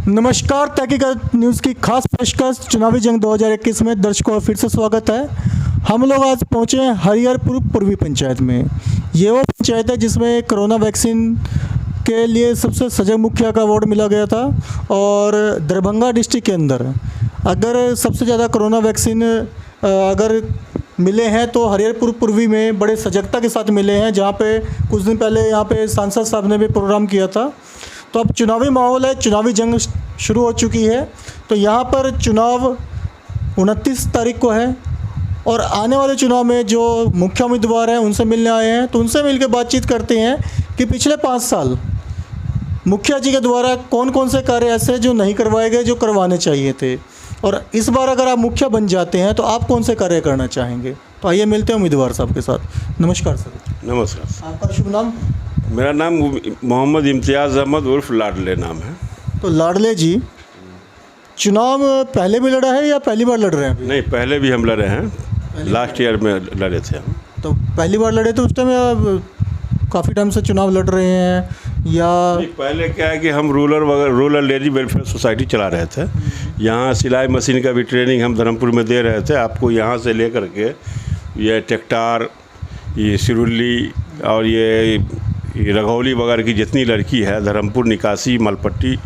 नमस्कार, तहकीकात न्यूज़ की खास पेशकश चुनावी जंग 2021 में दर्शकों का फिर से स्वागत है। हम लोग आज पहुंचे हैं हरिहरपुर पूर्वी पंचायत में। ये वो पंचायत है जिसमें कोरोना वैक्सीन के लिए सबसे सजग मुखिया का अवार्ड मिला गया था। और दरभंगा डिस्ट्रिक्ट के अंदर अगर सबसे ज़्यादा कोरोना वैक्सीन अगर मिले हैं तो हरिहरपुर पूर्वी में बड़े सजगता के साथ मिले हैं, जहाँ पे कुछ दिन पहले यहाँ पे सांसद साहब ने भी प्रोग्राम किया था। तो अब चुनावी माहौल है, चुनावी जंग शुरू हो चुकी है। तो यहाँ पर चुनाव 29 तारीख को है और आने वाले चुनाव में जो मुख्य उम्मीदवार हैं उनसे मिलने आए हैं। तो उनसे मिलकर बातचीत करते हैं कि पिछले 5 साल मुखिया जी के द्वारा कौन कौन से कार्य ऐसे जो नहीं करवाए गए जो करवाने चाहिए थे, और इस बार अगर आप मुखिया बन जाते हैं तो आप कौन से कार्य करना चाहेंगे। तो आइए मिलते हैं उम्मीदवार साहब के साथ। नमस्कार सर। नमस्कार। आपका शुभ नाम? मेरा नाम मोहम्मद इम्तियाज़ अहमद उर्फ लाडले नाम है। तो लाडले जी, चुनाव पहले भी लड़ा है या पहली बार लड़ रहे हैं? नहीं, पहले भी हम लड़े हैं, लास्ट ईयर में लड़े थे हम। तो पहली बार लड़े तो उस टाइम काफ़ी टाइम से चुनाव लड़ रहे हैं या? पहले क्या है कि हम रूरल लेडी वेलफेयर सोसाइटी चला रहे थे। यहाँ सिलाई मशीन का भी ट्रेनिंग हम धर्मपुर में दे रहे थे। आपको यहाँ से लेकर के ये टेक्टार, ये सिरुल्ली और ये रघौली वगैरह की जितनी लड़की है, धर्मपुर, निकासी, मलपट्टी,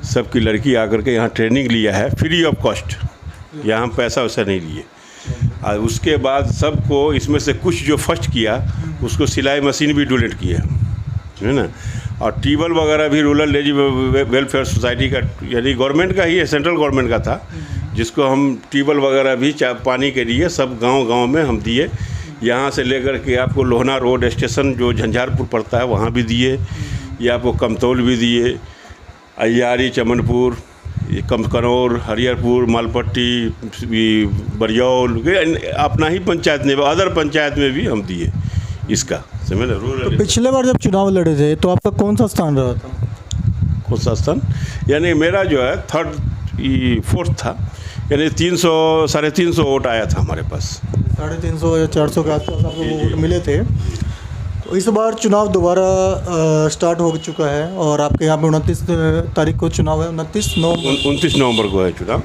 सब की लड़की आकर के यहाँ ट्रेनिंग लिया है फ्री ऑफ कॉस्ट। यहाँ हम पैसा वैसा नहीं लिए। और उसके बाद सबको इसमें से कुछ जो फर्स्ट किया उसको सिलाई मशीन भी डोनेट किया है ना। और टीबल वगैरह भी रूरल लेडी वेलफेयर सोसाइटी का, यानी गवर्नमेंट का ही है, सेंट्रल गवर्नमेंट का था, जिसको हम टीबल वगैरह भी पानी के लिए सब गांव में हम दिए। यहाँ से लेकर के आपको लोहना रोड स्टेशन जो झंझारपुर पड़ता है वहाँ भी दिए, या आपको कमतौल भी दिए, अय्यारी, चमनपुर, कनौर, हरिहरपुर, मालपट्टी, बरियौल, अपना ही पंचायत में, अदर पंचायत में भी हम दिए इसका। समझ रहे? तो पिछले बार जब चुनाव लड़े थे तो आपका कौन सा स्थान रहा था? कौन सा स्थान? यानी मेरा जो है 4th था, यानी 300-350 वोट आया था हमारे पास। 350 या 400 के आसपास आपको वोट मिले थे। तो इस बार चुनाव दोबारा स्टार्ट हो चुका है और आपके यहाँ पे 29 तारीख को चुनाव है। 29 नवंबर को है चुनाव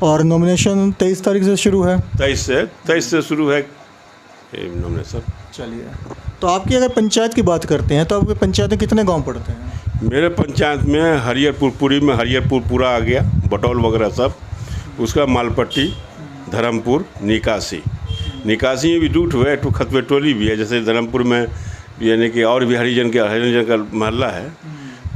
और नॉमिनेशन 23 तारीख से शुरू है। 23 से शुरू है नॉमिनेशन। चलिए, तो आपकी अगर पंचायत की बात करते हैं तो आपके पंचायत में कितने गांव पड़ते हैं? मेरे पंचायत में हरिहरपुर पूरी में हरिहरपुर पूरा आ गया, बटौल वगैरह सब, उसका मालपट्टी, धर्मपुर, निकासी में भी 2 है, 2 खतवे टोली भी है। जैसे धर्मपुर में यानी कि और भी हरिजन का मोहल्ला है,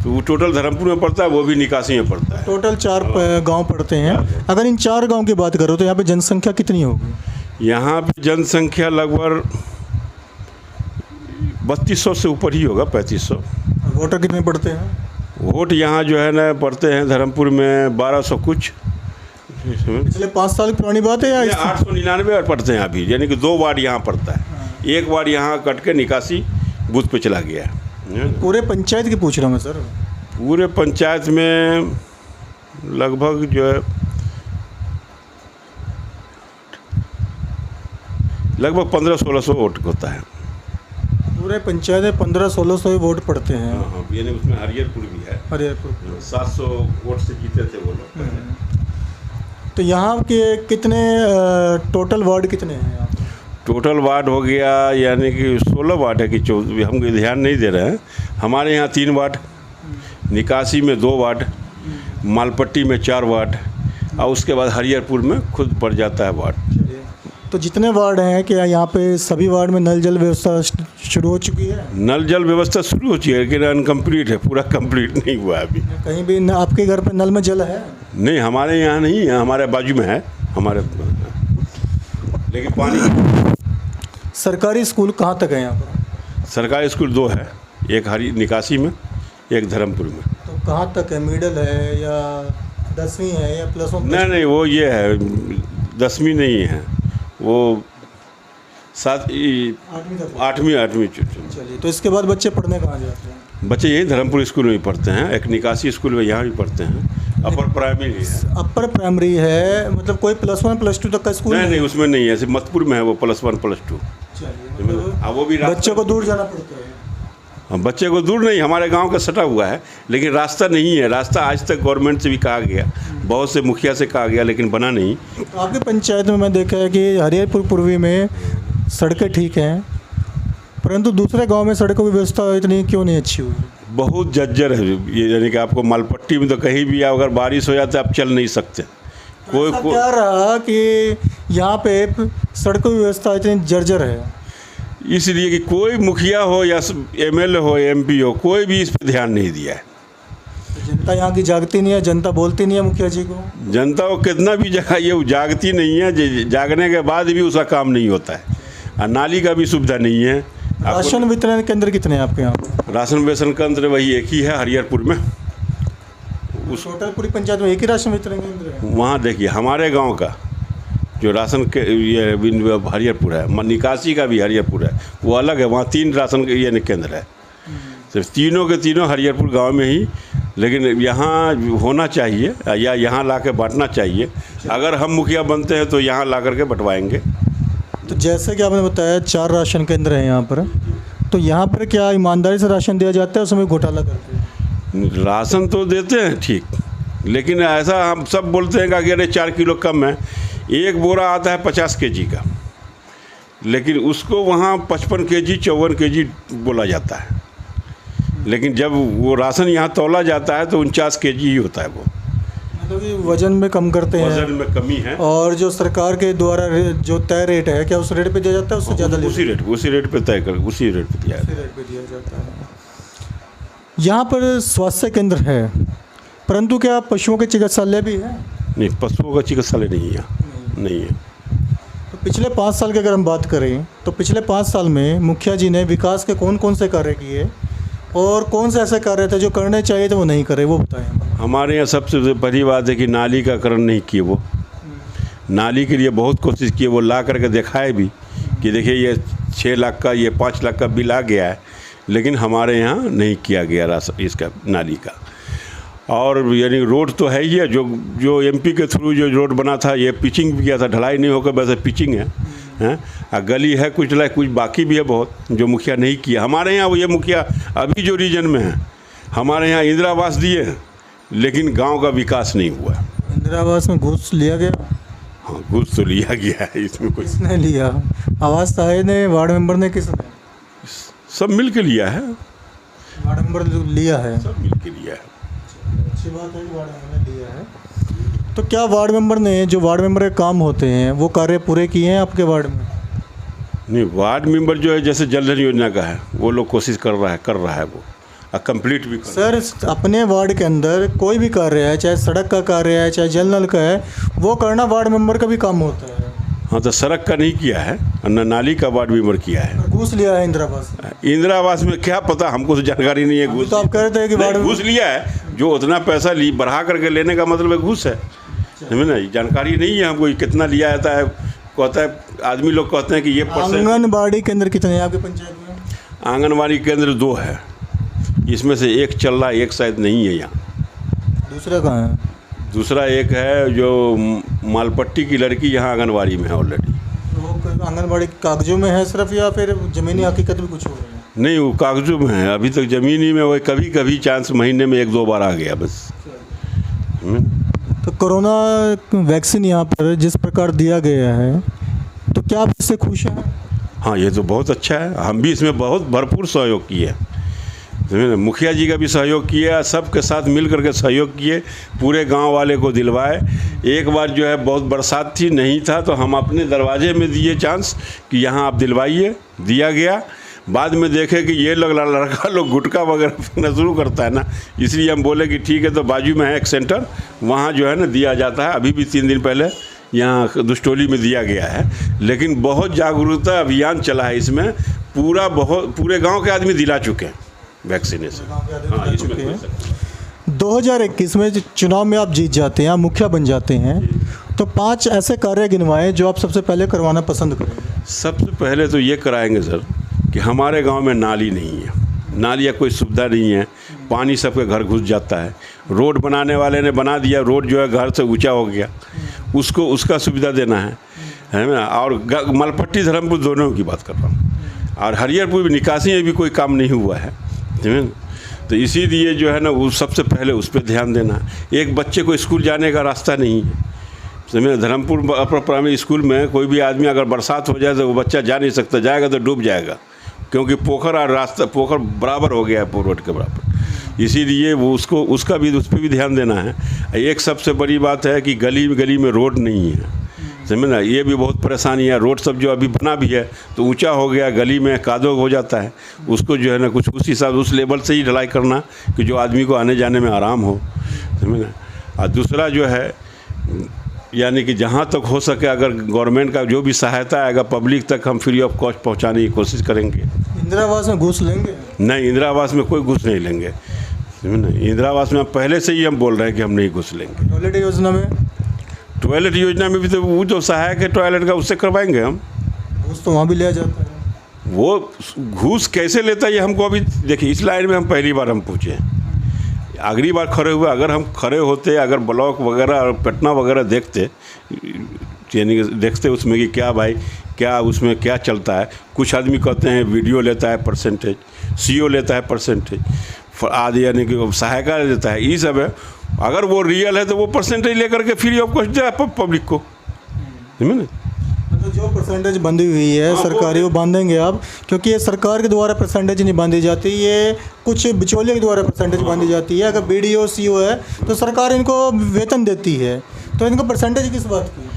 तो वो टोटल धर्मपुर में पड़ता है, वो भी निकासी में पड़ता है। टोटल 4 गांव पड़ते हैं। अगर इन 4 गांव की बात करो तो यहाँ पे जनसंख्या कितनी होगी? यहाँ पे जनसंख्या लगभग 3200 से ऊपर ही होगा, 3500। वोटर कितने पड़ते हैं? वोट यहाँ जो है ना पड़ते हैं धर्मपुर में 1200 कुछ। पिछले 5 साल की पुरानी बात है या 899 पड़ते हैं अभी, यानी कि 2 वार्ड यहाँ पड़ता है। एक वार्ड यहाँ कट के निकासी बूथ पे चला गया है। पूरे पंचायत की पूछ रहा हूँ मैं सर। पूरे पंचायत में लगभग जो है लगभग 1500-1600 वोट होता है। पूरे पंचायत में 1500-1600 वोट पड़ते हैं। हाँ, यानी उसमें हरिहरपुर भी है। हरिहरपुर 700 वोट से जीते थे वो लोग। तो यहाँ के कितने टोटल वार्ड कितने हैं यहाँ? टोटल वार्ड हो गया, यानी कि 16 वार्ड है कि 14, हम ध्यान नहीं दे रहे हैं। हमारे यहाँ 3 वार्ड, निकासी में 2 वार्ड, मालपट्टी में 4 वार्ड, और उसके बाद हरिहरपुर में खुद पड़ जाता है वार्ड। तो जितने वार्ड हैं क्या यहाँ पे सभी वार्ड में नल जल व्यवस्था शुरू हो चुकी है? नल जल व्यवस्था शुरू हो चुकी है, लेकिन अनकम्प्लीट है, पूरा कंप्लीट नहीं हुआ अभी। कहीं भी आपके घर पे नल में जल है? नहीं, हमारे यहाँ नहीं है, हमारे बाजू में है हमारे, लेकिन पानी। सरकारी स्कूल कहाँ तक है यहाँ पर? सरकारी स्कूल 2 है, एक निकासी में, एक धर्मपुर में। तो कहाँ तक है? मिडिल है या 10वीं है या +1? नहीं, वो ये है, 10वीं नहीं है, वो 8वीं। चलिए, तो इसके बाद बच्चे पढ़ने कहाँ जाते हैं? बच्चे यही धर्मपुर स्कूल में ही पढ़ते हैं, एक निकासी स्कूल में यहाँ भी पढ़ते हैं। अपर प्राइमरी है। अपर प्राइमरी है, मतलब कोई +1 +2 तक का स्कूल? नहीं, उसमें नहीं है, सिर्फ मतपुर में है वो +1 +2। चलिए, वो भी बच्चों को दूर जाना पड़ता है। बच्चे को दूर नहीं, हमारे गांव का सटा हुआ है, लेकिन रास्ता नहीं है। रास्ता आज तक गवर्नमेंट से भी कहा गया, बहुत से मुखिया से कहा गया, लेकिन बना नहीं। तो आपके पंचायत में मैं देखा है कि हरिहरपुर पूर्वी में सड़कें ठीक हैं, परंतु दूसरे गांव में सड़कों की व्यवस्था इतनी क्यों नहीं अच्छी हुई? बहुत जर्जर है ये, यानी कि आपको मालपट्टी में तो कहीं भी अगर बारिश हो जाता है आप चल नहीं सकते। ऐसा क्या रहा कि यहाँ पे सड़कों की व्यवस्था इतनी जर्जर है? इसलिए कि कोई मुखिया हो या एमएलए हो, एमपी हो, कोई भी इस पर ध्यान नहीं दिया है। जनता यहाँ की जागती नहीं है, जनता बोलती नहीं है मुखिया जी को। जनता को कितना भी जगह ये जागती नहीं है, जागने के बाद भी उसका काम नहीं होता है। और नाली का भी सुविधा नहीं है। राशन वितरण केंद्र कितने हैं आपके यहाँ? राशन वितरण केंद्र वही एक ही है हरिहरपुर में। उस टोटल पूरी पंचायत में एक ही राशन वितरण केंद्र है? वहाँ देखिए हमारे गांव का जो राशन के ये हरिहरपुर है, निकासी का भी हरिहरपुर है, वो अलग है। वहाँ 3 राशन ये केंद्र है, सिर्फ तीनों के तीनों हरिहरपुर गांव में ही। लेकिन यहाँ होना चाहिए या यहाँ ला के बांटना चाहिए। अगर हम मुखिया बनते हैं तो यहाँ ला करके बंटवाएंगे। तो जैसे कि आपने बताया 4 राशन केंद्र हैं यहाँ पर, तो यहाँ पर क्या ईमानदारी से राशन दिया जाता है, उसमें घोटाला करते हैं? राशन तो देते हैं ठीक, लेकिन ऐसा हम सब बोलते हैं कि अरे 4 किलो कम है। एक बोरा आता है 50 केजी का, लेकिन उसको वहाँ 55 केजी 54 केजी बोला जाता है। लेकिन जब वो राशन यहाँ तौला जाता है तो 49 केजी ही होता है। वो मतलब कि वजन में कम करते हैं, वजन में कमी है। और जो सरकार के द्वारा जो तय रेट है, क्या उस रेट पे दिया जाता है, उससे ज़्यादा? उसी रेट पे तय कर, उसी रेट पे दिया जाता है। यहाँ पर स्वास्थ्य केंद्र है, परंतु क्या पशुओं के चिकित्सालय भी है? नहीं, पशुओं का चिकित्सालय नहीं है, नहीं है। तो पिछले 5 साल की अगर हम बात करें तो पिछले 5 साल में मुखिया जी ने विकास के कौन कौन से कार्य किए और कौन से ऐसे कार्य थे जो करने चाहिए थे वो नहीं करे, वो बताएं। हमारे यहाँ सबसे पहली बात है कि नाली का करण नहीं किए। वो नाली के लिए बहुत कोशिश की, वो ला करके दिखाए भी कि देखिए ये 6 लाख का, ये 5 लाख का बिल आ गया है, लेकिन हमारे यहाँ नहीं किया गया इसका नाली का। और यानी रोड तो है ही है, जो एमपी के थ्रू जो रोड बना था, ये पिचिंग भी किया था, ढलाई नहीं होकर वैसे पिचिंग है। गली है कुछ बाकी भी है बहुत, जो मुखिया नहीं किया। हमारे यहाँ वो ये मुखिया अभी जो रीजन में है, हमारे यहाँ इंदिरा आवास दिए, लेकिन गांव का विकास नहीं हुआ। इंदिरा आवास में घूस लिया गया? हाँ, घूस तो लिया गया है, इसमें कुछ। किसने लिया? आवास साहे ने, वार्ड मेंबर ने, किसने? सब मिल के लिया है। वार्ड मेंबर लिया है? सब मिल के लिया है। अच्छी बात है कि वार्ड मेंबर ने लिया है। तो क्या वार्ड मेंबर ने, जो वार्ड मेंबर के काम होते हैं, वो कार्य पूरे किए हैं आपके वार्ड में? नहीं, वार्ड मेंबर जो है जैसे जल धन योजना का है, वो लोग कोशिश कर रहा है वो कंप्लीट भी सर, अपने वार्ड के अंदर कोई भी कार्य है, चाहे सड़क का कार्य है, चाहे जल नल का है, वो करना वार्ड मेंबर का भी काम होता है। हाँ, तो सड़क का नहीं किया है, न नाली का वार्ड मेंबर किया है। घूस लिया है इंदिरा आवास? इंदिरा आवास में क्या पता, हमको तो जानकारी नहीं है। घूस तो आप कह रहे थे कि वार्ड घूस लिया है, जो उतना पैसा बढ़ा करके लेने का मतलब है घूस है। समझे ना, जानकारी नहीं है हमको कितना लिया जाता है। कहता है आदमी लोग कहते हैं कि ये आंगनबाड़ी केंद्र कितने हैं आपके पंचायत में? आंगनबाड़ी केंद्र 2 है, इसमें से एक चल रहा है, एक शायद नहीं है यहाँ। दूसरा कहाँ है? दूसरा एक है जो मालपट्टी की लड़की यहाँ आंगनबाड़ी में है ऑलरेडी। वो आंगनबाड़ी कागजों में है सिर्फ, या फिर ज़मीनी हकीकत भी कुछ हो रहा है? नहीं, वो कागजों में है अभी तक, ज़मीनी में वो कभी कभी चांस महीने में 1-2 बार आ गया बस। तो कोरोना वैक्सीन यहाँ पर जिस प्रकार दिया गया है, तो क्या आप इससे खुश हैं? हाँ, ये तो बहुत अच्छा है। हम भी इसमें बहुत भरपूर सहयोग किए। मुखिया जी का भी सहयोग किया, सबके साथ मिल करके सहयोग किए, पूरे गांव वाले को दिलवाए। एक बार जो है बहुत बरसात थी, नहीं था, तो हम अपने दरवाजे में दिए चांस कि यहाँ आप दिलवाइए, दिया गया। बाद में देखे कि ये लड़का लोग गुटखा वगैरह पीना शुरू करता है ना, इसलिए हम बोले कि ठीक है, तो बाजू में है एक सेंटर, वहाँ जो है ना दिया जाता है। अभी भी 3 दिन पहले यहाँ दुष्टोली में दिया गया है। लेकिन बहुत जागरूकता अभियान चला है इसमें, पूरे गाँव के आदमी दिला चुके हैं वैक्सीनेशन। हाँ, इसमें 2021 में चुनाव में आप जीत जाते हैं, आप मुखिया बन जाते हैं, तो 5 ऐसे कार्य गिनवाएं जो आप सबसे पहले करवाना पसंद करेंगे। सबसे पहले तो ये कराएंगे सर कि हमारे गांव में नाली नहीं है, नाली या कोई सुविधा नहीं है, पानी सबके घर घुस जाता है। रोड बनाने वाले ने बना दिया, रोड जो है घर से ऊंचा हो गया, उसका सुविधा देना है ना। और मालपट्टी धर्मपुर दोनों की बात कर रहा हूँ। और हरिहरपुर में निकासी में भी कोई काम नहीं हुआ है, समझे ना? तो इसीलिए जो है ना वो सबसे पहले उस पर ध्यान देना है। एक बच्चे को स्कूल जाने का रास्ता नहीं है, समझे। धर्मपुर अपर प्राइमरी स्कूल में कोई भी आदमी अगर बरसात हो जाए तो वो बच्चा जा नहीं सकता, जाएगा तो डूब जाएगा, क्योंकि पोखर और रास्ता पोखर बराबर हो गया है पूरे रोड के बराबर। इसीलिए वो उसको उसका भी उस पर भी ध्यान देना है। एक सबसे बड़ी बात है कि गली गली में रोड नहीं है, समझे ना। ये भी बहुत परेशानी है। रोड सब जो अभी बना भी है तो ऊंचा हो गया, गली में कादो हो जाता है, उसको जो है ना कुछ उस हिसाब उस लेवल से ही ढलाई करना कि जो आदमी को आने जाने में आराम हो, समझे ना। और दूसरा जो है यानी कि जहाँ तक हो सके अगर गवर्नमेंट का जो भी सहायता आएगा पब्लिक तक हम फ्री ऑफ कॉस्ट पहुँचाने की कोशिश करेंगे। इंदिरा आवास में घूस लेंगे? नहीं, इंदिरा आवास में कोई घूस नहीं लेंगे, समझे ना। इंदिरा आवास में पहले से ही हम बोल रहे हैं कि हम नहीं घूस लेंगे। टॉयलेट योजना में? टॉयलेट योजना में भी तो वो जो सहायक है टॉयलेट का उससे करवाएंगे हम। घूस तो वहाँ भी लिया जाता है। वो घूस कैसे लेता है ये हमको अभी देखिए, इस लाइन में हम पहली बार हम पूछे हैं। अगली बार खड़े हुए, अगर हम खड़े होते, अगर ब्लॉक वगैरह और पटना वगैरह देखते, यानी कि देखते उसमें कि क्या भाई क्या उसमें क्या चलता है। कुछ आदमी कहते हैं वीडियो लेता है परसेंटेज, सीओ लेता है परसेंटेज आदि, यानी कि सहायता लेता है, ये सब है। अगर वो रियल है तो वो परसेंटेज लेकर के free of cost they public को, समझे ना। मतलब जो परसेंटेज बंधी हुई है सरकारी वो बांधेंगे आप, क्योंकि ये सरकार के द्वारा परसेंटेज नहीं बांधी जाती, ये कुछ बिचौलियों के द्वारा परसेंटेज बांधी जाती है। अगर बीडीओ सीओ है तो सरकार इनको वेतन देती है, तो इनको परसेंटेज किस बात की?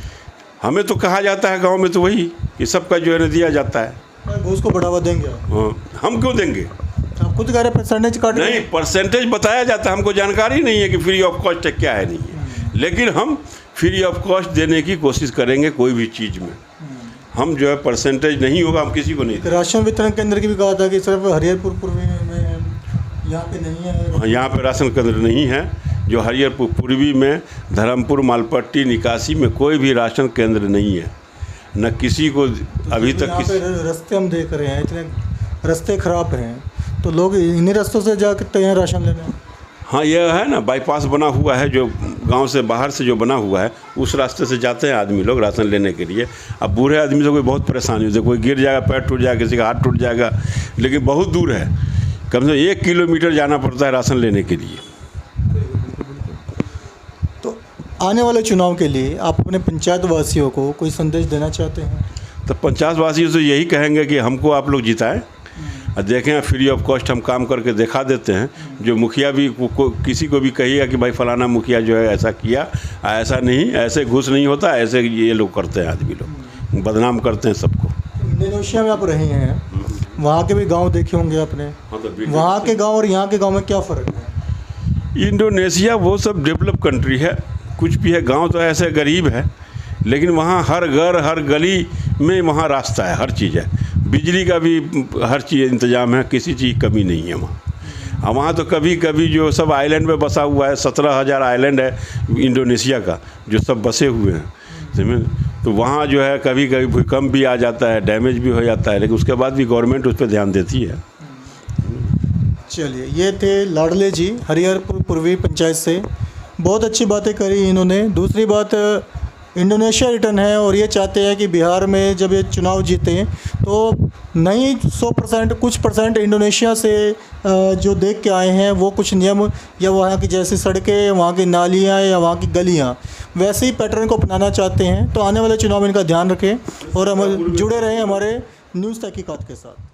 हमें तो कहा जाता है गांव में तो वही कि सबका जो है ना दिया जाता है। घूस को बढ़ावा देंगे आप? हाँ, हम क्यों देंगे? आप खुद कह रहे परसेंटेज काट नहीं, परसेंटेज बताया जाता है, हमको जानकारी नहीं है कि फ्री ऑफ कॉस्ट क्या है नहीं है, लेकिन हम फ्री ऑफ कॉस्ट देने की कोशिश करेंगे कोई भी चीज़ में। हम जो है परसेंटेज नहीं होगा हम किसी को नहीं देंगे। राशन वितरण केंद्र की भी कहा था कि सिर्फ हरिहरपुर पूर्वी में यहाँ पे नहीं है। यहाँ पे राशन केंद्र नहीं है। जो हरिहरपुर पूर्वी में धर्मपुर मालपट्टी निकासी में कोई भी राशन केंद्र नहीं है, न किसी को अभी तक। यहाँ पे रास्ते हम देख रहे हैं, इतने रास्ते खराब हैं, तो लोग इन्हीं रास्तों से जा सकते हैं राशन लेने। हाँ, यह है ना बाईपास बना हुआ है जो गांव से बाहर से जो बना हुआ है, उस रास्ते से जाते हैं आदमी लोग राशन लेने के लिए। अब बूढ़े आदमी से कोई बहुत परेशानी होती है, कोई गिर जाएगा, पैर टूट जाएगा, किसी का हाथ टूट जाएगा, लेकिन बहुत दूर है, कम से कम 1 किलोमीटर जाना पड़ता है राशन लेने के लिए। तो आने वाले चुनाव के लिए आप अपने पंचायत वासियों को कोई संदेश देना चाहते हैं? तो पंचायत वासियों से यही कहेंगे कि हमको आप लोग जिताएं और देखें फ्री ऑफ कॉस्ट हम काम करके दिखा देते हैं। जो मुखिया भी किसी को भी कहिएगा कि भाई फलाना मुखिया जो है ऐसा किया, ऐसा नहीं, ऐसे घूस नहीं होता, ऐसे ये लोग करते हैं, आदमी लोग बदनाम करते हैं सबको। इंडोनेशिया में आप रहे हैं, वहाँ के भी गांव देखे होंगे आपने। हाँ, तो वहाँ के गांव और यहाँ के गांव में क्या फ़र्क है? इंडोनेशिया वो सब डेवलप कंट्री है, कुछ भी है। गांव तो ऐसे गरीब है, लेकिन वहाँ हर घर हर गली में वहाँ रास्ता है, हर चीज़ है, बिजली का भी हर चीज़ इंतज़ाम है, किसी चीज़ की कमी नहीं है वहाँ। और वहाँ तो कभी कभी जो सब आइलैंड में बसा हुआ है, 17,000 आइलैंड है इंडोनेशिया का, जो सब बसे हुए हैं, समझे। तो वहाँ जो है कभी कभी भूकंप भी आ जाता है, डैमेज भी हो जाता है, लेकिन उसके बाद भी गवर्नमेंट उस पर ध्यान देती है। चलिए, ये थे लाडले जी हरिहरपुर पूर्वी पंचायत से। बहुत अच्छी बातें करी इन्होंने। दूसरी बात, इंडोनेशिया रिटर्न है और ये चाहते हैं कि बिहार में जब ये चुनाव जीतें तो नहीं 100% कुछ परसेंट इंडोनेशिया से जो देख के आए हैं वो कुछ नियम या वहाँ की जैसी सड़कें, वहाँ की नालियाँ या वहाँ की गलियाँ वैसे ही पैटर्न को अपनाना चाहते हैं। तो आने वाले चुनाव में इनका ध्यान रखें और हम जुड़े रहें हमारे न्यूज़ तहकीकात के साथ।